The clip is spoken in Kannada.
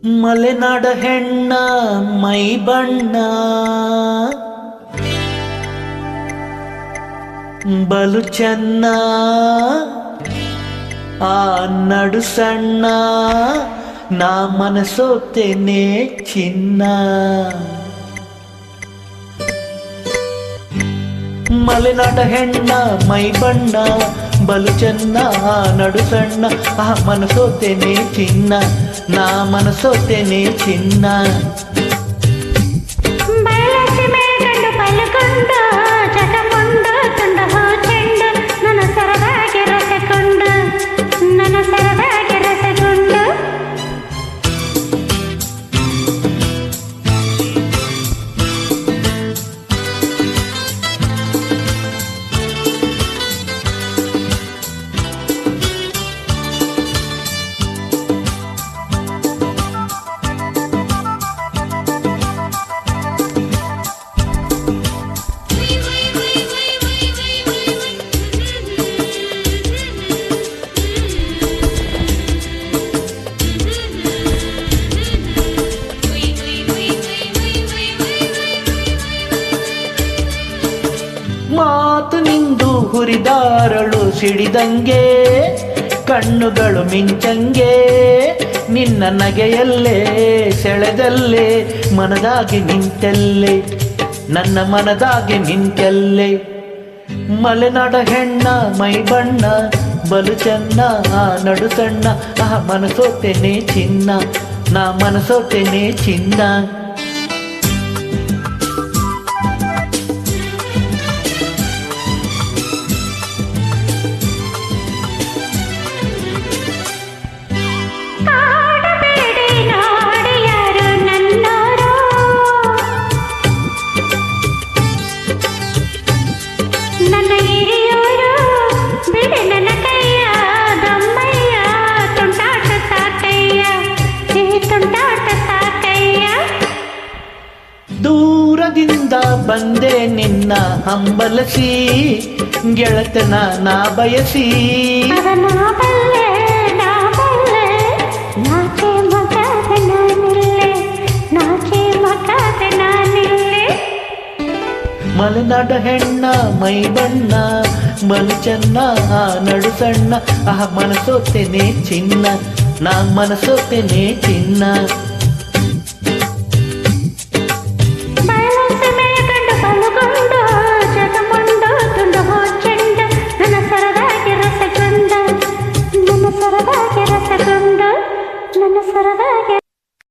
ಮಲೆನಾಡ ಹೆಣ್ಣ ಮೈ ಬಣ್ಣ ಬಲು ಚೆನ್ನ ಆ ನಡು ಸಣ್ಣ ನಾ ಮನಸೋತೇನೆ ಚಿನ್ನ. ಮಲೆನಾಡ ಹೆಣ್ಣ ಮೈ ಬಣ್ಣ ಬಲು ಚೆನ್ನ ನಡು ಸಣ್ಣ ಆ ಮನಸೋತೇನೆ ಚಿನ್ನ ನಾ ಮನಸೋತೇನೆ ಚಿನ್ನ. ಮಾತು ನಿಂದು ಹುರಿದಾರಳು ಸಿಡಿದಂಗೆ ಕಣ್ಣುಗಳು ಮಿಂಚಂಗೆ ನಿನ್ನ ನಗೆಯಲ್ಲೇ ಸೆಳೆದಲ್ಲೇ ಮನದಾಗಿ ನಿಂತೆಲ್ಲೆ ನನ್ನ ಮನದಾಗಿ ನಿಂತೆಲ್ಲೆ. ಮಲೆನಾಡ ಹೆಣ್ಣ ಮೈ ಬಣ್ಣ ಬಲು ಚೆನ್ನ ನಡು ಸಣ್ಣ ಆ ಮನಸೋತೇನೆ ಚಿನ್ನ ನಾ ಮನಸೋತೇನೆ ಚಿನ್ನ. ದೂರದಿಂದ ಬಂದೆ ನಿನ್ನ ಹಂಬಲಸಿ ಗೆಳತನ ನಾ ಬಯಸಿ. ಮಲೆನಾಡ ಹೆಣ್ಣ ಮೈ ಬಣ್ಣ ಬಲು ಚೆನ್ನ ನಡು ಸಣ್ಣ ಆ ಮನಸೋತೇನೆ ಚಿನ್ನ ನಾ ಮನಸೋತೇನೆ ಚಿನ್ನ.